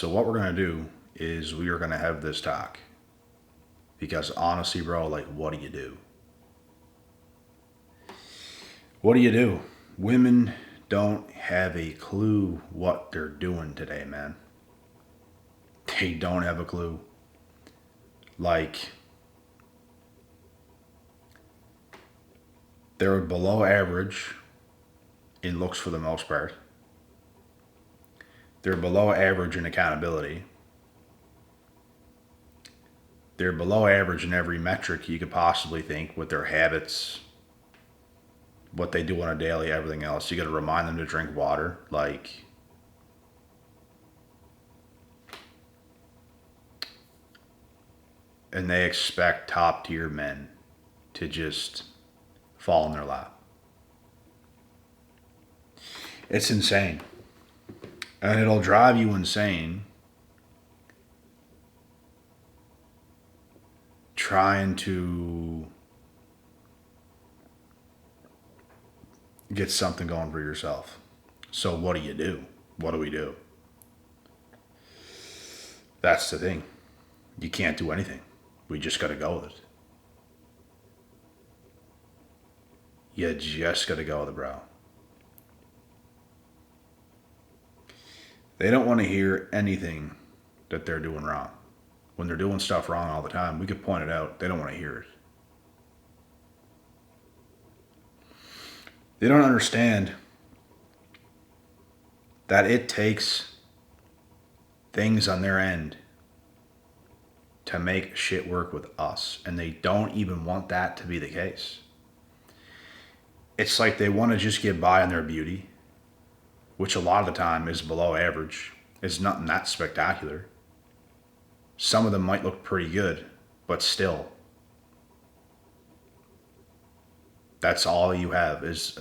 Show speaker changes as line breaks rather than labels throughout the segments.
So what we're gonna do is we are gonna have this talk because honestly, bro, like, what do you do? What do you do? Women don't have a clue what they're doing today, man. They don't have a clue. Like, they're below average in looks for the most part. They're below average in accountability. They're below average in every metric you could possibly think with their habits, what they do on a daily, everything else. You got to remind them to drink water. Like, and they expect top tier men to just fall in their lap. It's insane. And it'll drive you insane trying to get something going for yourself. So, what do you do? What do we do? That's the thing. You can't do anything. We just got to go with it. You just got to go with it, bro. They don't want to hear anything that they're doing wrong. When they're doing stuff wrong all the time, we could point it out. They don't want to hear it. They don't understand that it takes things on their end to make shit work with us. And they don't even want that to be the case. It's like they want to just get by on their beauty, which a lot of the time is below average. It's nothing that spectacular. Some of them might look pretty good, but still, that's all you have is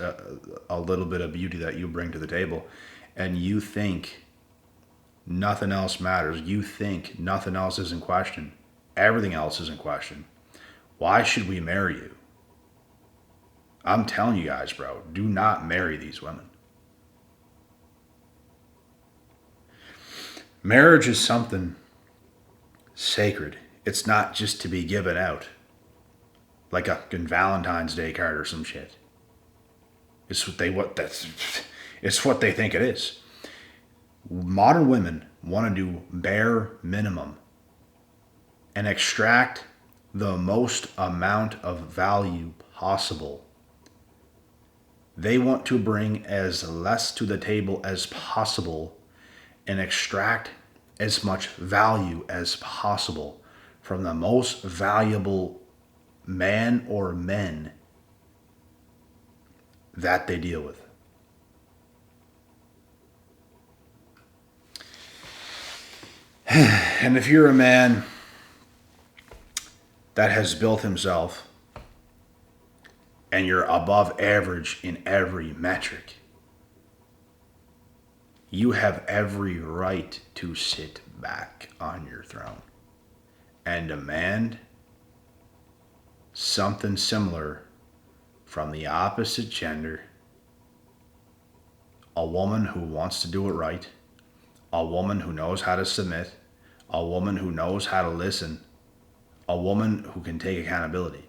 a little bit of beauty that you bring to the table. And you think nothing else matters. You think nothing else is in question. Everything else is in question. Why should we marry you? I'm telling you guys, bro, do not marry these women. Marriage is something sacred. It's not just to be given out like a Valentine's Day card or some shit. It's what they think it is. Modern women want to do bare minimum and extract the most amount of value possible. They want to bring as less to the table as possible and extract as much value as possible from the most valuable man or men that they deal with. And if you're a man that has built himself and you're above average in every metric, you have every right to sit back on your throne and demand something similar from the opposite gender. A woman who wants to do it right, a woman who knows how to submit, a woman who knows how to listen, a woman who can take accountability.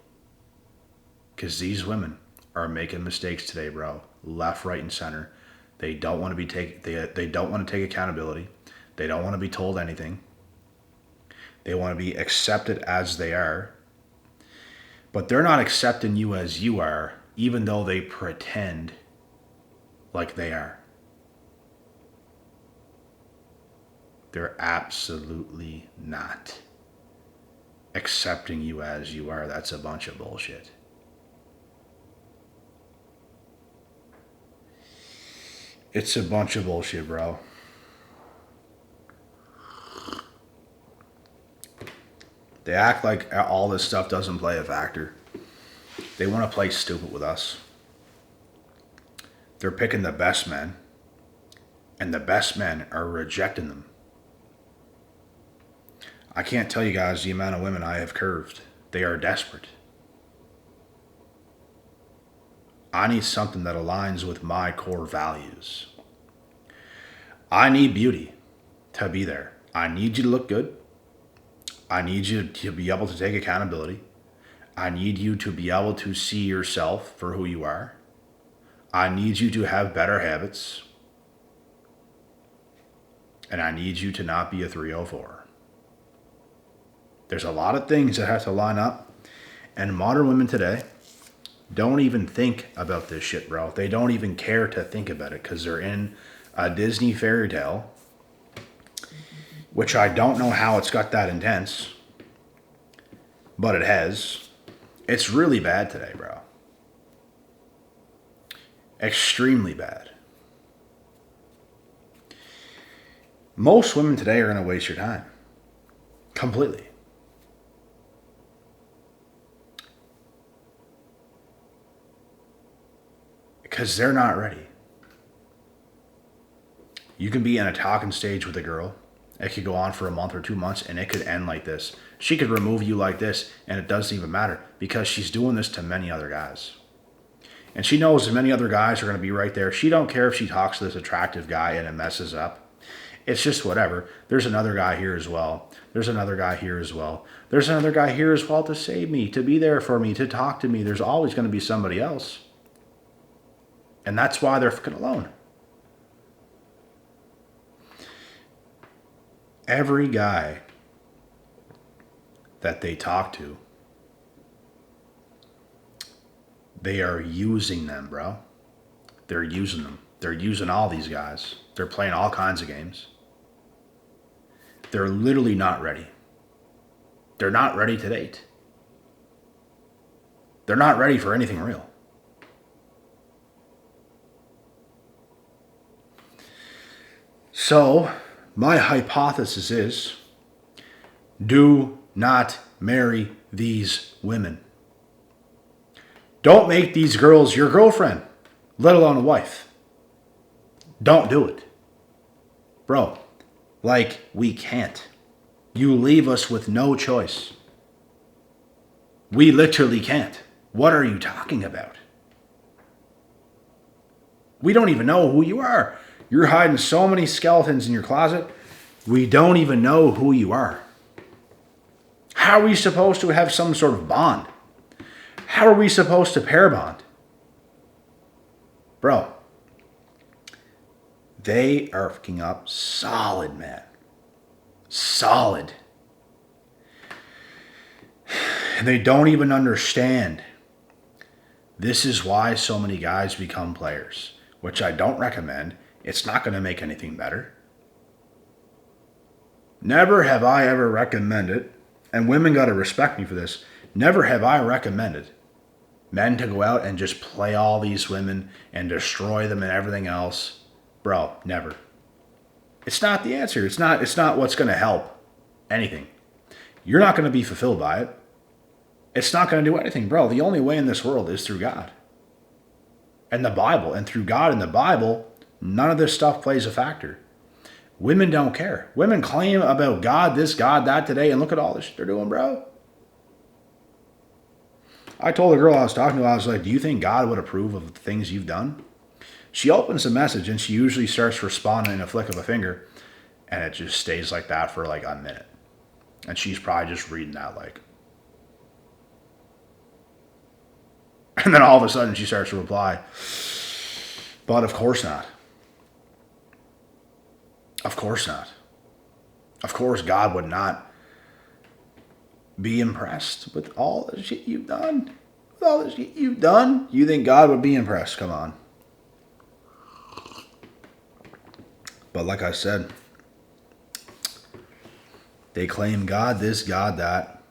Because these women are making mistakes today, bro. Left, right, and center. They don't want to be they don't want to take accountability. They don't want to be told anything. They want to be accepted as they are. But they're not accepting you as you are, even though they pretend like they are. They're absolutely not accepting you as you are. That's a bunch of bullshit. It's a bunch of bullshit, bro. They act like all this stuff doesn't play a factor. They want to play stupid with us. They're picking the best men, and the best men are rejecting them. I can't tell you guys the amount of women I have curved. They are desperate. I need something that aligns with my core values. I need beauty to be there. I need you to look good. I need you to be able to take accountability. I need you to be able to see yourself for who you are. I need you to have better habits. And I need you to not be a 304. There's a lot of things that have to line up. And modern women today don't even think about this shit, bro. They don't even care to think about it because they're in a Disney fairy tale, which I don't know how it's got that intense, but it has. It's really bad today, bro. Extremely bad. Most women today are going to waste your time. Completely. Because they're not ready. You can be in a talking stage with a girl. It could go on for a month or 2 months and it could end like this. She could remove you like this and it doesn't even matter because she's doing this to many other guys. And she knows many other guys are going to be right there. She don't care if she talks to this attractive guy and it messes up. It's just whatever. There's another guy here as well. There's another guy here as well. There's another guy here as well to save me, to be there for me, to talk to me. There's always going to be somebody else. And that's why they're fucking alone. Every guy that they talk to, they are using them, bro. They're using them. They're using all these guys. They're playing all kinds of games. They're literally not ready. They're not ready to date. They're not ready for anything real. So, my hypothesis is, do not marry these women. Don't make these girls your girlfriend, let alone a wife. Don't do it. Bro, like, we can't. You leave us with no choice. We literally can't. What are you talking about? We don't even know who you are. You're hiding so many skeletons in your closet. We don't even know who you are. How are we supposed to have some sort of bond? How are we supposed to pair bond? Bro, they are fucking up solid, man. Solid. And they don't even understand. This is why so many guys become players, which I don't recommend. It's not going to make anything better. Never have I ever recommended, and women got to respect me for this, never have I recommended men to go out and just play all these women and destroy them and everything else. Bro, never. It's not the answer. It's not what's going to help anything. You're not going to be fulfilled by it. It's not going to do anything, bro. The only way in this world is through God and the Bible. And through God and the Bible, none of this stuff plays a factor. Women don't care. Women claim about God this, God that today, and look at all this shit they're doing, bro. I told the girl I was talking to, I was like, do you think God would approve of the things you've done? She opens the message and she usually starts responding in a flick of a finger, and it just stays like that for like a minute. And she's probably just reading that like. And then all of a sudden she starts to reply, but of course not. Of course not. Of course God would not be impressed with all the shit you've done. With all the shit you've done, you think God would be impressed? Come on. But like I said, they claim God this, God that.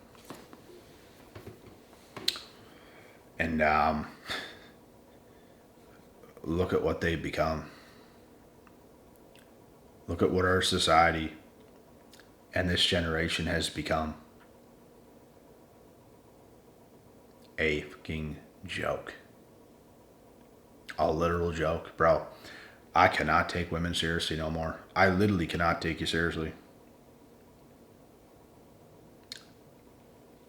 And look at what they've become. Look at what our society and this generation has become. A fucking joke. A literal joke. Bro, I cannot take women seriously no more. I literally cannot take you seriously.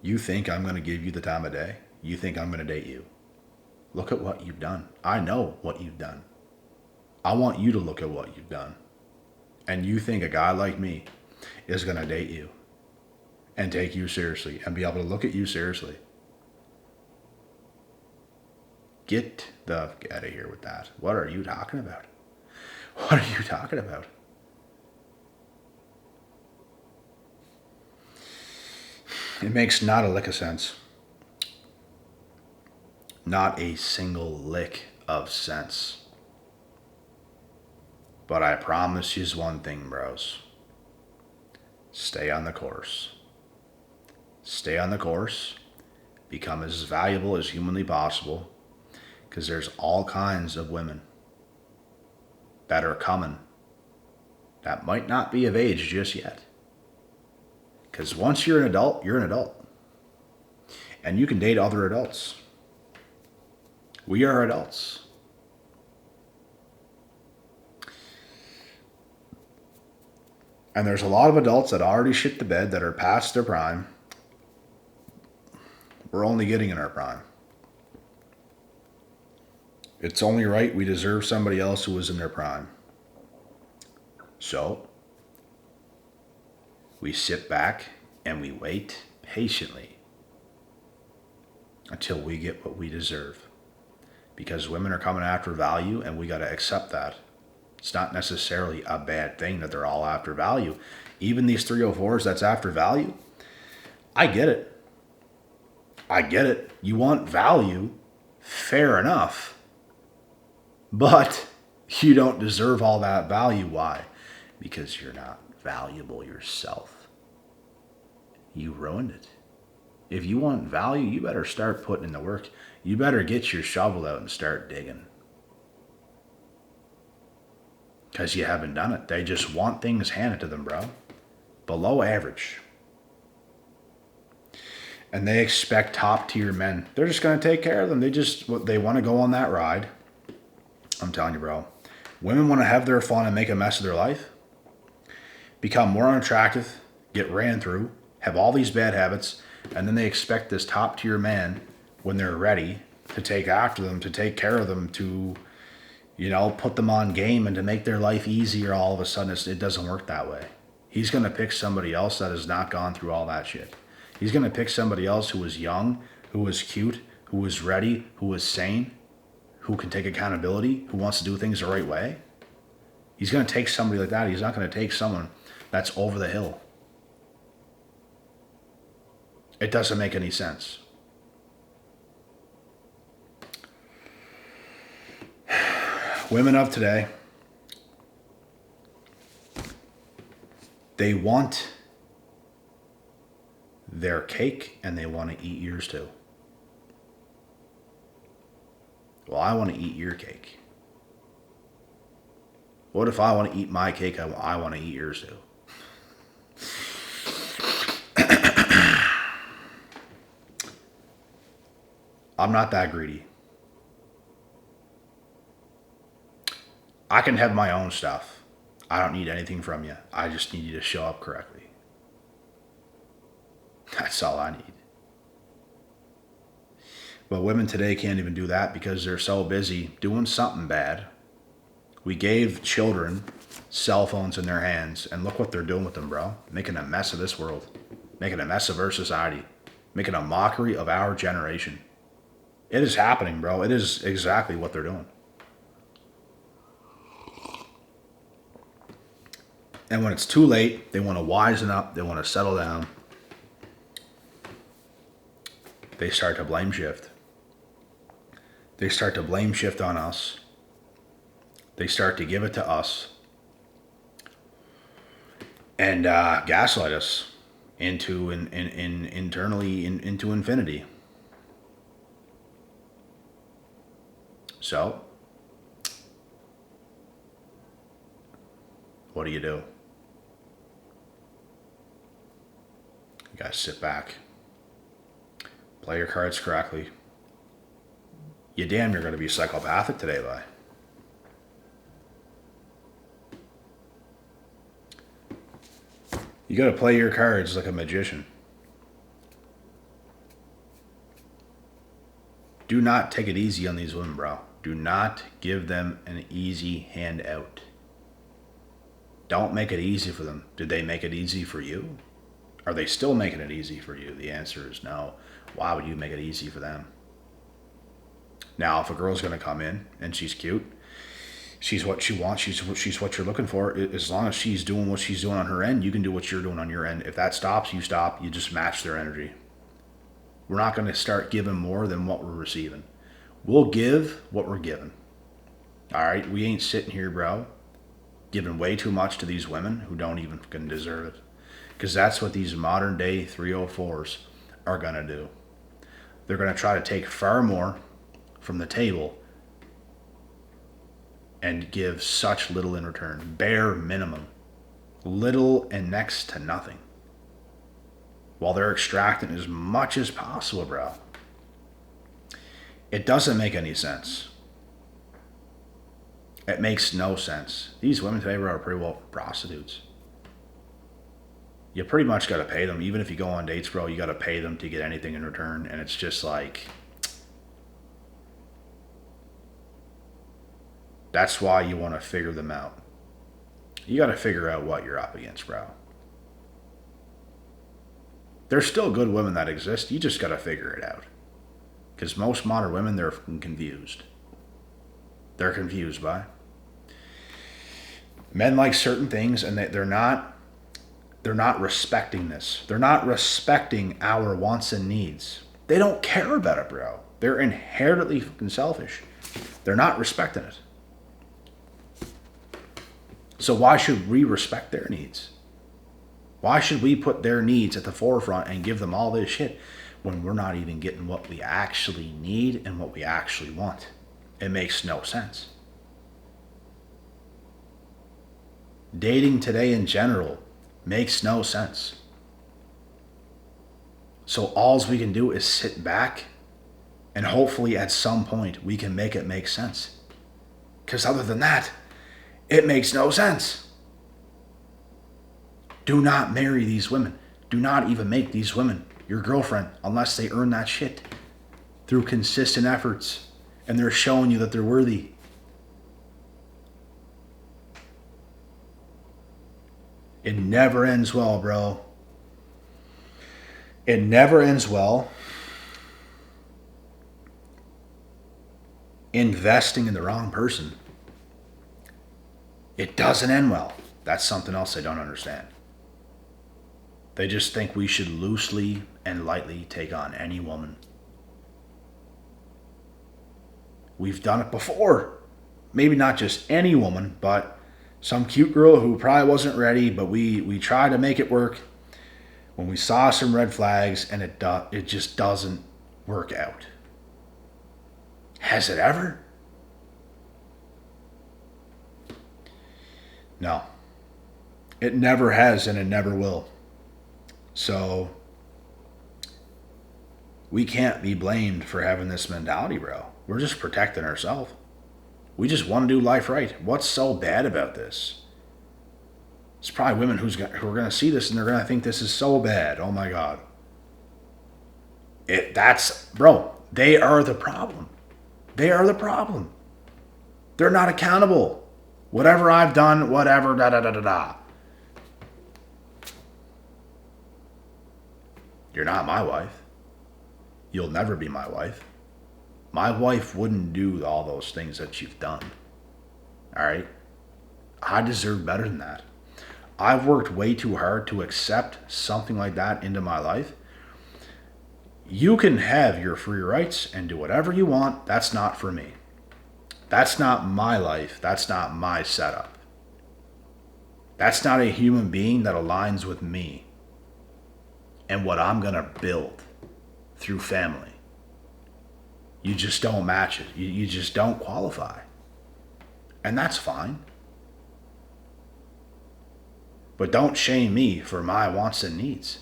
You think I'm going to give you the time of day? You think I'm going to date you? Look at what you've done. I know what you've done. I want you to look at what you've done. And you think a guy like me is going to date you and take you seriously and be able to look at you seriously. Get the fuck out of here with that. What are you talking about? What are you talking about? It makes not a lick of sense. Not a single lick of sense. But I promise you one thing, bros. Stay on the course. Stay on the course. Become as valuable as humanly possible. Because there's all kinds of women that are coming that might not be of age just yet. Because once you're an adult, you're an adult. And you can date other adults. We are adults. And there's a lot of adults that already shit the bed that are past their prime. We're only getting in our prime. It's only right we deserve somebody else who was in their prime. So, we sit back and we wait patiently until we get what we deserve. Because women are coming after value and we got to accept that. It's not necessarily a bad thing that they're all after value. Even these 304s that's after value, I get it. I get it. You want value, fair enough. But you don't deserve all that value. Why? Because you're not valuable yourself. You ruined it. If you want value, you better start putting in the work. You better get your shovel out and start digging. Because you haven't done it. They just want things handed to them, bro. Below average. And they expect top tier men. They're just going to take care of them. They want to go on that ride. I'm telling you, bro. Women want to have their fun and make a mess of their life. Become more unattractive. Get ran through. Have all these bad habits. And then they expect this top tier man, when they're ready, to take after them, to take care of them, to, put them on game and to make their life easier. All of a sudden, it doesn't work that way. He's going to pick somebody else that has not gone through all that shit. He's going to pick somebody else who is young, who is cute, who is ready, who is sane, who can take accountability, who wants to do things the right way. He's going to take somebody like that. He's not going to take someone that's over the hill. It doesn't make any sense. Women of today, they want their cake and they want to eat yours too. Well, I want to eat your cake. What if I want to eat my cake? I want to eat yours too. I'm not that greedy. I can have my own stuff. I don't need anything from you. I just need you to show up correctly. That's all I need. But women today can't even do that because they're so busy doing something bad. We gave children cell phones in their hands, and look what they're doing with them, bro. Making a mess of this world. Making a mess of our society. Making a mockery of our generation. It is happening, bro. It is exactly what they're doing. And when it's too late, they want to wisen up. They want to settle down. They start to blame shift. They start to blame shift on us. They start to give it to us. And gaslight us into internally into infinity. So, what do? You gotta sit back. Play your cards correctly. You damn near gonna be psychopathic today, bye. You gotta play your cards like a magician. Do not take it easy on these women, bro. Do not give them an easy hand out. Don't make it easy for them. Did they make it easy for you? Are they still making it easy for you? The answer is no. Why would you make it easy for them? Now, if a girl's going to come in and she's cute, she's what she wants, she's what you're looking for, as long as she's doing what she's doing on her end, you can do what you're doing on your end. If that stops, you stop. You just match their energy. We're not going to start giving more than what we're receiving. We'll give what we're given. All right? We ain't sitting here, bro, giving way too much to these women who don't even fucking deserve it. Because that's what these modern day 304s are going to do. They're going to try to take far more from the table and give such little in return. Bare minimum. Little and next to nothing. While they're extracting as much as possible, bro. It doesn't make any sense. It makes no sense. These women today are pretty well prostitutes. You pretty much got to pay them. Even if you go on dates, bro, you got to pay them to get anything in return. And it's just like, that's why you want to figure them out. You got to figure out what you're up against, bro. There's still good women that exist. You just got to figure it out. Because most modern women, they're confused. They're confused by men like certain things, and they're not respecting this. They're not respecting our wants and needs. They don't care about it, bro. They're inherently fucking selfish. They're not respecting it. So why should we respect their needs? Why should we put their needs at the forefront and give them all this shit when we're not even getting what we actually need and what we actually want? It makes no sense. Dating today in general makes no sense. So all we can do is sit back and hopefully at some point we can make it make sense. Because other than that, it makes no sense. Do not marry these women. Do not even make these women your girlfriend unless they earn that shit through consistent efforts and they're showing you that they're worthy. It never ends well, bro. It never ends well investing in the wrong person. It doesn't end well. That's something else I don't understand. They just think we should loosely and lightly take on any woman. We've done it before. Maybe not just any woman, but some cute girl who probably wasn't ready, but we tried to make it work when we saw some red flags, and it just doesn't work out. Has it ever? No. It never has, and it never will. So we can't be blamed for having this mentality, bro. We're just protecting ourselves. We just want to do life right. What's so bad about this? It's probably women who are going to see this and they're going to think this is so bad. Oh my God. Bro, they are the problem. They are the problem. They're not accountable. Whatever I've done, whatever, da da da da da. You're not my wife. You'll never be my wife. My wife wouldn't do all those things that you've done. All right? I deserve better than that. I've worked way too hard to accept something like that into my life. You can have your free rights and do whatever you want. That's not for me. That's not my life. That's not my setup. That's not a human being that aligns with me and what I'm going to build through family. You just don't match it. You just don't qualify. And that's fine. But don't shame me for my wants and needs.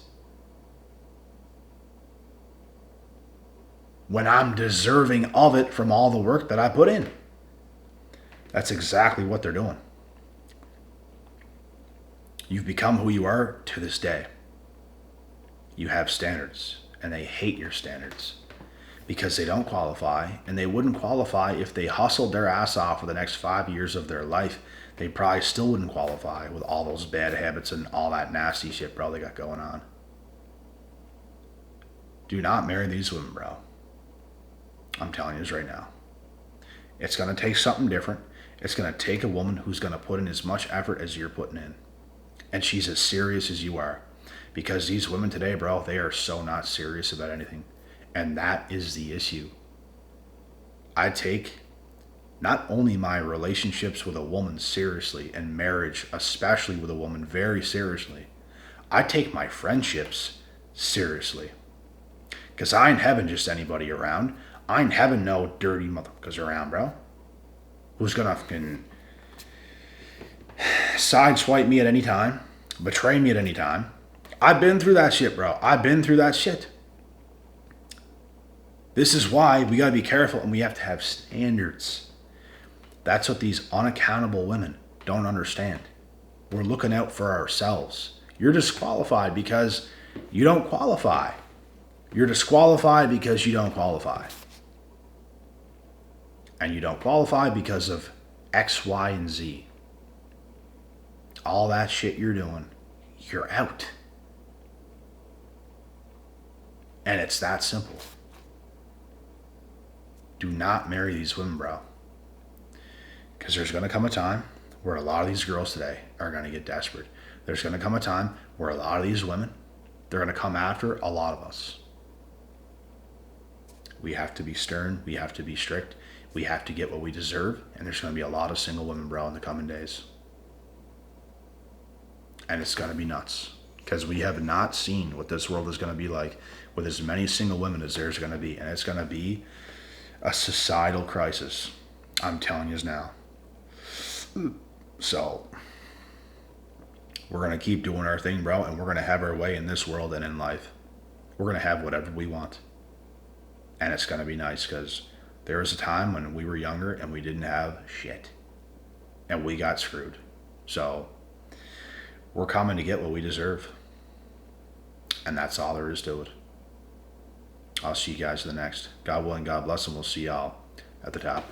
When I'm deserving of it from all the work that I put in. That's exactly what they're doing. You've become who you are to this day. You have standards, and they hate your standards because they don't qualify, and they wouldn't qualify if they hustled their ass off for the next 5 years of their life. they probably still wouldn't qualify with all those bad habits and all that nasty shit, bro, they got going on. Do not marry these women, bro. I'm telling you this right now. It's going to take something different. It's going to take a woman who's going to put in as much effort as you're putting in. And she's as serious as you are. Because these women today, bro, they are so not serious about anything. And that is the issue. I take not only my relationships with a woman seriously, and marriage, especially with a woman, very seriously. I take my friendships seriously. Because I ain't having just anybody around. I ain't having no dirty motherfuckers around, bro. Who's gonna fucking sideswipe me at any time, betray me at any time. I've been through that shit, bro. I've been through that shit. This is why we gotta be careful and we have to have standards. That's what these unaccountable women don't understand. We're looking out for ourselves. You're disqualified because you don't qualify. You're disqualified because you don't qualify. And you don't qualify because of X, Y, and Z. All that shit you're doing, you're out. And it's that simple. Do not marry these women, bro. Because there's going to come a time where a lot of these girls today are going to get desperate. There's going to come a time where a lot of these women, they're going to come after a lot of us. We have to be stern. We have to be strict. We have to get what we deserve. And there's going to be a lot of single women, bro, in the coming days. And it's going to be nuts. Because we have not seen what this world is going to be like with as many single women as there's going to be. And it's going to be a societal crisis. I'm telling you now. So, we're going to keep doing our thing, bro. And we're going to have our way in this world and in life. We're going to have whatever we want. And it's going to be nice because there was a time when we were younger and we didn't have shit. And we got screwed. So, we're coming to get what we deserve. And that's all there is to it. I'll see you guys in the next. God willing, God bless, and we'll see y'all at the top.